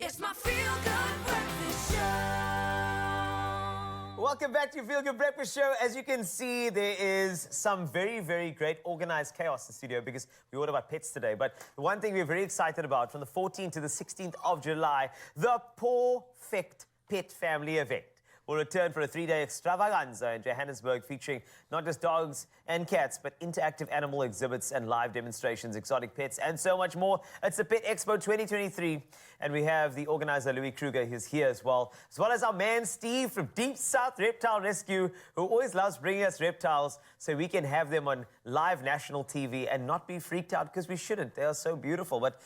It's my feel-good breakfast show. Welcome back to your Feel Good Breakfast Show. As you can see, there is some very, very great organized chaos in the studio because we all about pets today. But the one thing we're very excited about, from the 14th to the 16th of July, the Perfect Pet Family Event will return for a 3-day extravaganza in Johannesburg, featuring not just dogs and cats, but interactive animal exhibits and live demonstrations, exotic pets, and so much more. It's the Pet Expo 2023, and we have the organizer, Louis Kruger, who's here as well as our man, Steve, from Deep South Reptile Rescue, who always loves bringing us reptiles so we can have them on live national TV and not be freaked out, because we shouldn't. They are so beautiful. But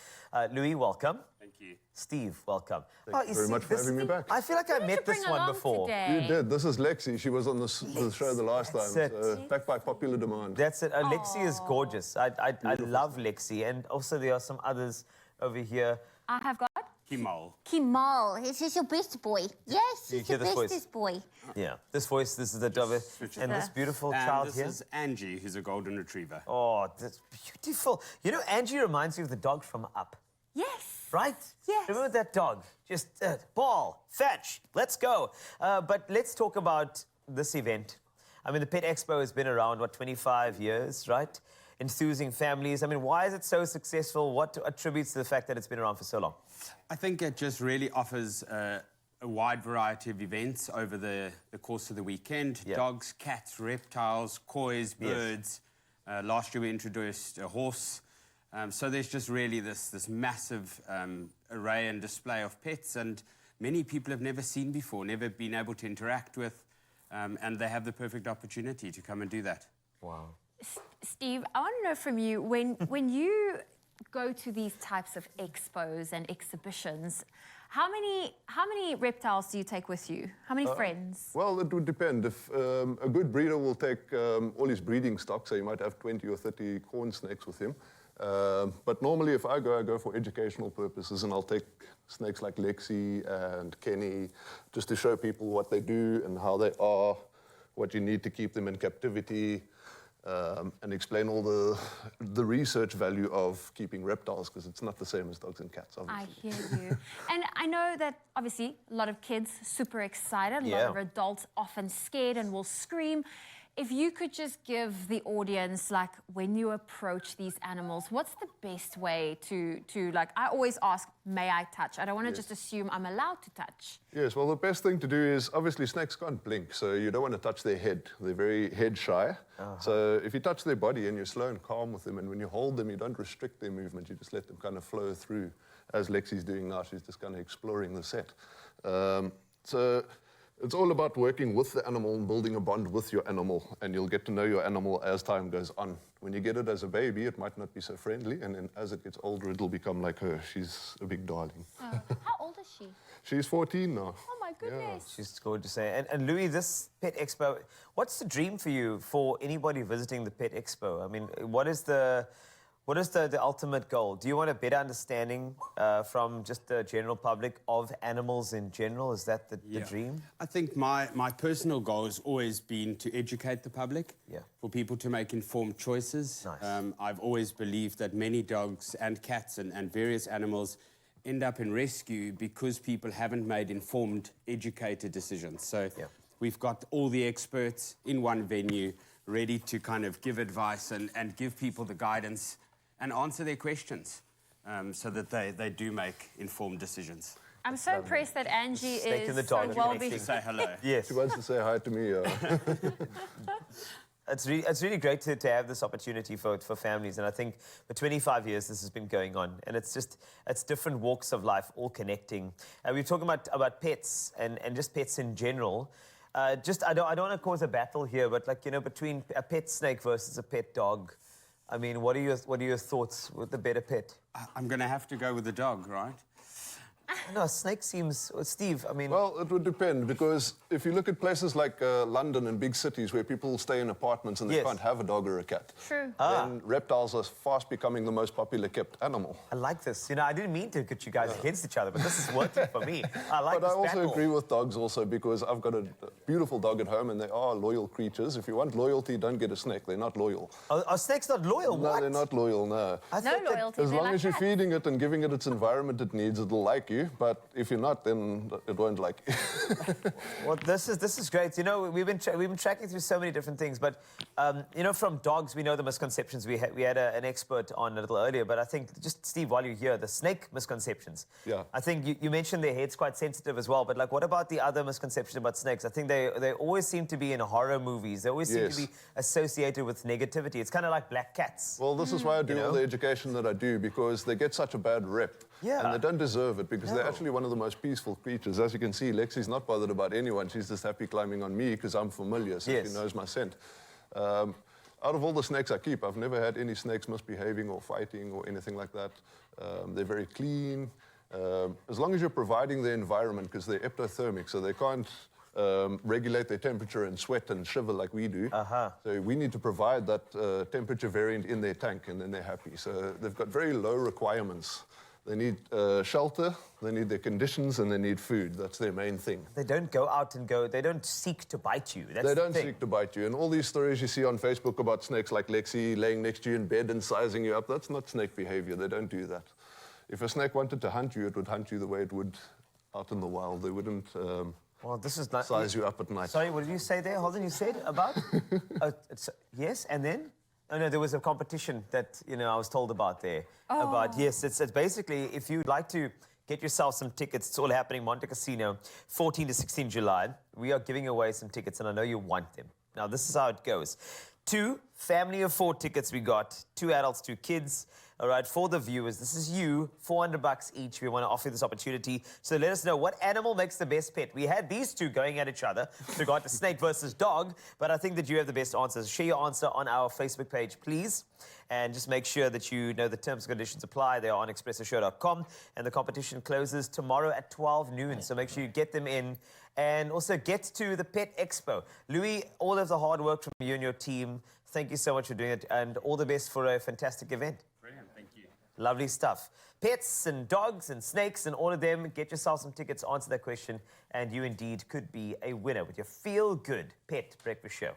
Louis, welcome. Thank you. Steve, welcome. Thank you very much for having me back. I feel like I met this one before. You did. This is Lexi. She was on the show the last time. So back by popular demand. That's it. Lexi is gorgeous. I love Lexi. And also there are some others over here. I have got Kimal. Kimal. He's your best boy. Yes, You he's hear your this voice? bestest boy. Yeah. This voice, this is the dove. And this beautiful child This here. is Angie, who's a golden retriever. Oh, that's beautiful. You know, Angie reminds me of the dog from Up. Yes. Right? Yes. Remember that dog? Just ball, fetch, let's go. But let's talk about this event. I mean, the Pet Expo has been around, what, 25 years, right? Enthusing families. I mean, why is it so successful? What attributes to the fact that it's been around for so long? I think it just really offers a wide variety of events over the course of the weekend. Yeah. Dogs, cats, reptiles, kois, birds. Last year we introduced a horse. So there's just really this massive array and display of pets, and many people have never seen before, never been able to interact with, and they have the perfect opportunity to come and do that. Wow. Steve, I want to know from you, when you go to these types of expos and exhibitions, how many reptiles do you take with you? How many friends? Well, it would depend. If a good breeder will take all his breeding stock, so you might have 20 or 30 corn snakes with him. But normally if I go for educational purposes, and I'll take snakes like Lexi and Kenny just to show people what they do and how they are, what you need to keep them in captivity, and explain all the research value of keeping reptiles, because it's not the same as dogs and cats, obviously. I hear you. And I know that, obviously, a lot of kids super excited, a lot of adults often scared and will scream. If you could just give the audience, like, when you approach these animals, what's the best way to like, I always ask, may I touch? I don't want to just assume I'm allowed to touch. Yes, well, the best thing to do is, obviously, snakes can't blink, so you don't want to touch their head. They're very head shy. So if you touch their body and you're slow and calm with them, and when you hold them, you don't restrict their movement, you just let them kind of flow through, as Lexi's doing now. She's just kind of exploring the set. So it's all about working with the animal and building a bond with your animal, and you'll get to know your animal as time goes on. When you get it as a baby, it might not be so friendly, and then as it gets older, it'll become like her. She's a big darling. How old is she? She's 14 now. Oh, my goodness. She's gorgeous. And Louis, this Pet Expo, what's the dream for you, for anybody visiting the Pet Expo? I mean, what is the ultimate goal? Do you want a better understanding from just the general public of animals in general? Is that the dream? I think my personal goal has always been to educate the public, for people to make informed choices. Nice. I've always believed that many dogs and cats and various animals end up in rescue because people haven't made informed, educated decisions. So we've got all the experts in one venue ready to kind of give advice and give people the guidance and answer their questions, so that they do make informed decisions. I'm so impressed that Angie is so well behaved. Say hello. Yes. She wants to say hi to me. It's really great to have this opportunity for families, and I think for 25 years this has been going on, and it's different walks of life all connecting. We're talking about pets and just pets in general. I don't want to cause a battle here, but, like, you know, between a pet snake versus a pet dog, I mean, what are your thoughts with the better pet? I'm going to have to go with the dog, right? No, a snake seems... Steve, I mean... Well, it would depend, because if you look at places like London and big cities where people stay in apartments and they can't have a dog or a cat, True. then reptiles are fast becoming the most popular kept animal. I like this. You know, I didn't mean to get you guys against each other, but this is working for me. I like But this I also battle. agree with dogs also, because I've got beautiful dog at home, and they are loyal creatures. If you want loyalty, don't get a snake. They're not loyal. Are snakes not loyal? No, What? they're not loyal, no. I No thought that- loyalty. As they're long like as you're cats. feeding it and giving it its environment it needs, it'll like you. But if you're not, then it won't like you. Well, this is great. You know, we've been tracking through so many different things, but you know, from dogs we know the misconceptions. We had an expert on a little earlier, but I think just Steve, while you're here, the snake misconceptions. Yeah. I think you mentioned their head's quite sensitive as well, but like, what about the other misconceptions about snakes? I think they always seem to be in horror movies. They always seem Yes. to be associated with negativity. It's kind of like black cats. Well, this is why I do You all know? the education that I do, because they get such a bad rep. Yeah. And they don't deserve it, because they're No. actually one of the most peaceful creatures. As you can see, Lexi's not bothered about anyone. She's just happy climbing on me because I'm familiar, so Yes. she knows my scent. Out of all the snakes I keep, I've never had any snakes misbehaving or fighting or anything like that. They're very clean. As long as you're providing the environment, because they're ectothermic, so they can't regulate their temperature and sweat and shiver like we do. So we need to provide that temperature variant in their tank, and then they're happy. So they've got very low requirements. They need shelter, they need their conditions, and they need food. That's their main thing. They don't go out and they don't seek to bite you. That's They the don't thing. seek to bite you. And all these stories you see on Facebook about snakes like Lexi laying next to you in bed and sizing you up, that's not snake behavior. They don't do that. If a snake wanted to hunt you, it would hunt you the way it would out in the wild. They wouldn't Well, this is not... size you up at night. Sorry, what did you say there? Holden, you said about? Yes, and then? Oh, no, there was a competition that, you know, I was told about there. About, yes, it's basically, if you'd like to get yourself some tickets, it's all happening, Monte Casino, 14 to 16 July. We are giving away some tickets, and I know you want them. Now, this is how it goes. 2 family of 4 tickets we got, 2 adults, 2 kids. All right, for the viewers, this is you, $400 each. We want to offer you this opportunity. So let us know what animal makes the best pet. We had these two going at each other with regard to snake versus dog, but I think that you have the best answers. Share your answer on our Facebook page, please. And just make sure that you know the terms and conditions apply. They are on expressoshow.com. And the competition closes tomorrow at 12 noon. So make sure you get them in. And also get to the Pet Expo. Louis, all of the hard work from you and your team. Thank you so much for doing it. And all the best for a fantastic event. Brilliant, thank you. Lovely stuff. Pets and dogs and snakes and all of them. Get yourself some tickets, answer that question, and you indeed could be a winner with your feel-good pet breakfast show.